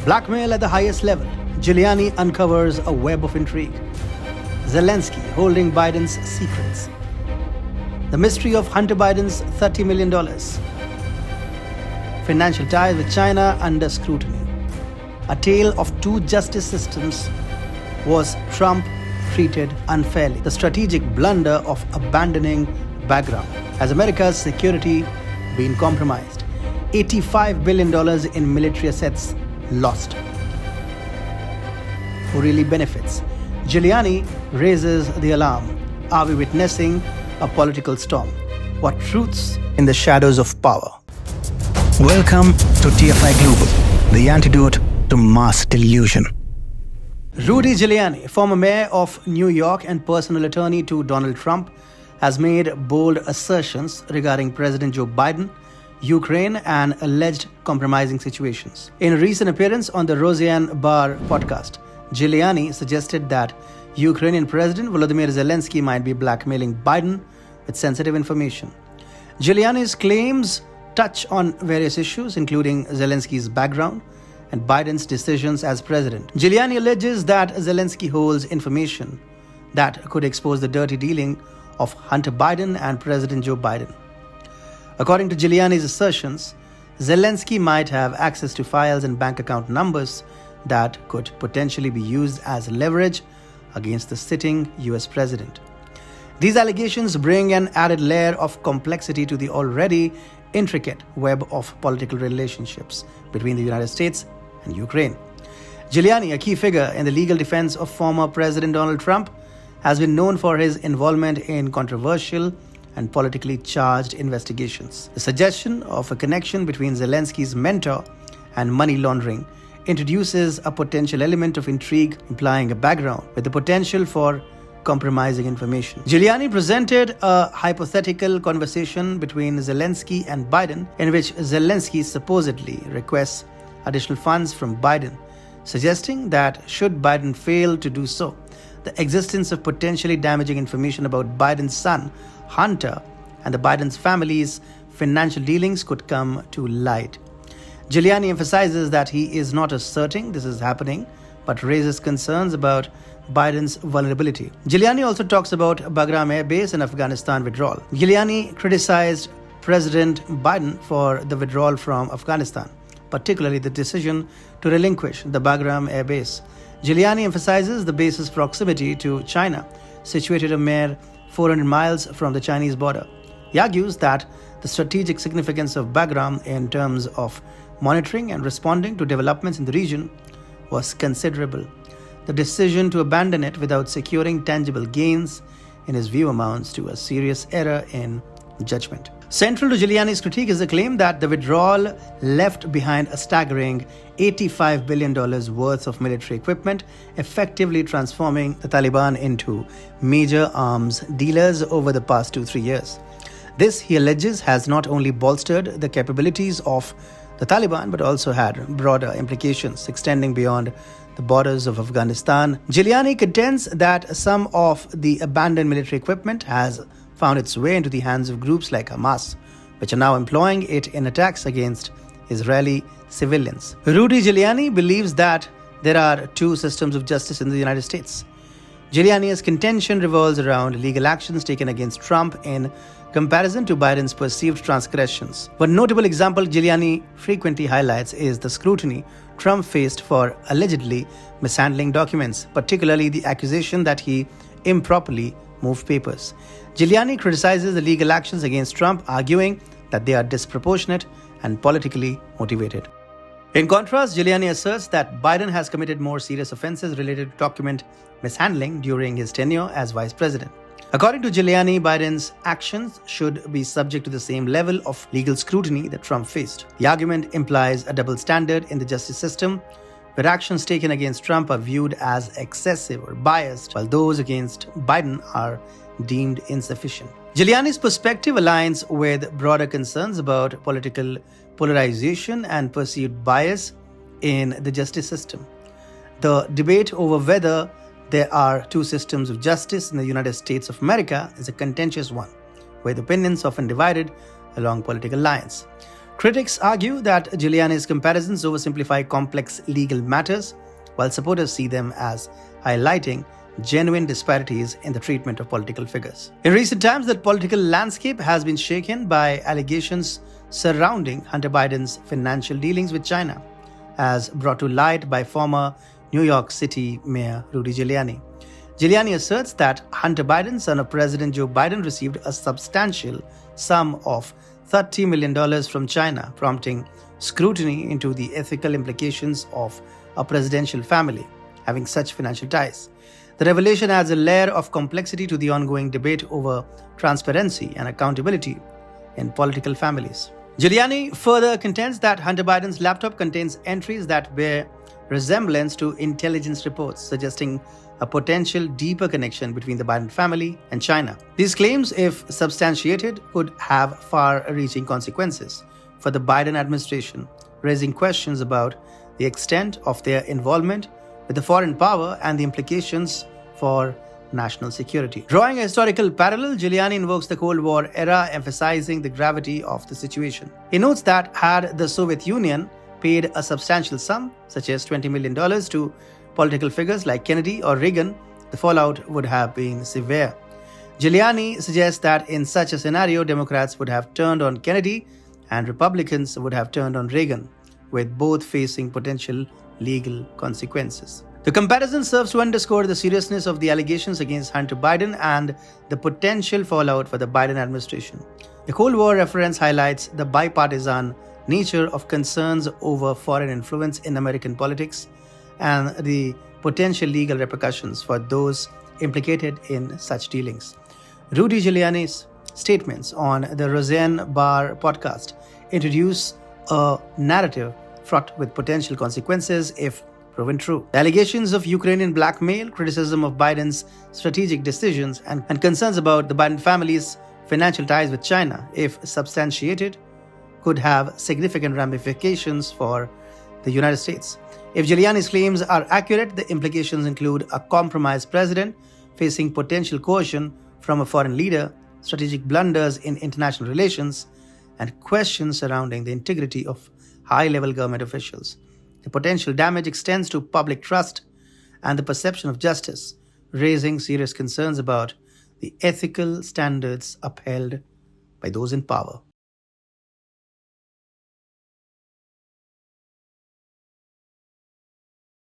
Blackmail at the highest level. Giuliani uncovers a web of intrigue. Zelensky holding Biden's secrets. The mystery of Hunter Biden's $30 million. Financial ties with China under scrutiny. A tale of two justice systems. Was Trump treated unfairly? The strategic blunder of abandoning background. Has America's security been compromised? $85 billion in military assets lost. Who really benefits? Giuliani raises the alarm. Are we witnessing a political storm? What truths in the shadows of power? Welcome to TFI Global, the antidote to mass delusion. Rudy Giuliani, former mayor of New York and personal attorney to Donald Trump, has made bold assertions regarding President Joe Biden, Ukraine, and alleged compromising situations. In a recent appearance on the Roseanne Barr Podcast, Giuliani suggested that Ukrainian President Volodymyr Zelensky might be blackmailing Biden with sensitive information. Giuliani's claims touch on various issues, including Zelensky's background and Biden's decisions as president. Giuliani alleges that Zelensky holds information that could expose the dirty dealing of Hunter Biden and President Joe Biden. According to Giuliani's assertions, Zelensky might have access to files and bank account numbers that could potentially be used as leverage against the sitting US president. These allegations bring an added layer of complexity to the already intricate web of political relationships between the United States and Ukraine. Giuliani, a key figure in the legal defense of former President Donald Trump, has been known for his involvement in controversial and politically charged investigations. The suggestion of a connection between Zelensky's mentor and money laundering introduces a potential element of intrigue, implying a background with the potential for compromising information. Giuliani presented a hypothetical conversation between Zelensky and Biden, in which Zelensky supposedly requests additional funds from Biden, suggesting that should Biden fail to do so, the existence of potentially damaging information about Biden's son, Hunter, and the Biden's family's financial dealings could come to light. Giuliani emphasizes that he is not asserting this is happening, but raises concerns about Biden's vulnerability. Giuliani also talks about Bagram Air Base and Afghanistan withdrawal. Giuliani criticized President Biden for the withdrawal from Afghanistan, particularly the decision to relinquish the Bagram Air Base. Giuliani emphasizes the base's proximity to China, situated a mere 400 miles from the Chinese border. He argues that the strategic significance of Bagram in terms of monitoring and responding to developments in the region was considerable. The decision to abandon it without securing tangible gains, in his view, amounts to a serious error in judgment. Central to Giuliani's critique is the claim that the withdrawal left behind a staggering $85 billion worth of military equipment, effectively transforming the Taliban into major arms dealers over the past 2-3 years. This, he alleges, has not only bolstered the capabilities of the Taliban, but also had broader implications extending beyond the borders of Afghanistan. Giuliani contends that some of the abandoned military equipment has found its way into the hands of groups like Hamas, which are now employing it in attacks against Israeli civilians. Rudy Giuliani believes that there are two systems of justice in the United States. Giuliani's contention revolves around legal actions taken against Trump in comparison to Biden's perceived transgressions. One notable example Giuliani frequently highlights is the scrutiny Trump faced for allegedly mishandling documents, particularly the accusation that he improperly moved papers. Giuliani criticizes the legal actions against Trump, arguing that they are disproportionate and politically motivated. In contrast, Giuliani asserts that Biden has committed more serious offenses related to document mishandling during his tenure as vice president. According to Giuliani, Biden's actions should be subject to the same level of legal scrutiny that Trump faced. The argument implies a double standard in the justice system, where actions taken against Trump are viewed as excessive or biased, while those against Biden are deemed insufficient. Giuliani's perspective aligns with broader concerns about political polarization and perceived bias in the justice system. The debate over whether there are two systems of justice in the United States of America is a contentious one, with opinions often divided along political lines. Critics argue that Giuliani's comparisons oversimplify complex legal matters, while supporters see them as highlighting genuine disparities in the treatment of political figures. In recent times, the political landscape has been shaken by allegations surrounding Hunter Biden's financial dealings with China, as brought to light by former New York City Mayor Rudy Giuliani. Giuliani asserts that Hunter Biden, son of President Joe Biden, received a substantial sum of $30 million from China, prompting scrutiny into the ethical implications of a presidential family having such financial ties. The revelation adds a layer of complexity to the ongoing debate over transparency and accountability in political families. Giuliani further contends that Hunter Biden's laptop contains entries that bear resemblance to intelligence reports, suggesting a potential deeper connection between the Biden family and China. These claims, if substantiated, could have far-reaching consequences for the Biden administration, raising questions about the extent of their involvement with the foreign power and the implications for national security. Drawing a historical parallel, Giuliani invokes the Cold War era, emphasizing the gravity of the situation. He notes that had the Soviet Union paid a substantial sum, such as $20 million, to political figures like Kennedy or Reagan, the fallout would have been severe. Giuliani suggests that in such a scenario, Democrats would have turned on Kennedy and Republicans would have turned on Reagan, with both facing potential legal consequences. The comparison serves to underscore the seriousness of the allegations against Hunter Biden and the potential fallout for the Biden administration. The Cold War reference highlights the bipartisan nature of concerns over foreign influence in American politics and the potential legal repercussions for those implicated in such dealings. Rudy Giuliani's statements on the Roseanne Barr Podcast introduce a narrative fraught with potential consequences if proven true. The allegations of Ukrainian blackmail, criticism of Biden's strategic decisions, and concerns about the Biden family's financial ties with China, if substantiated, could have significant ramifications for the United States. If Giuliani's claims are accurate, the implications include a compromised president facing potential coercion from a foreign leader, strategic blunders in international relations, and questions surrounding the integrity of high-level government officials. The potential damage extends to public trust and the perception of justice, raising serious concerns about the ethical standards upheld by those in power.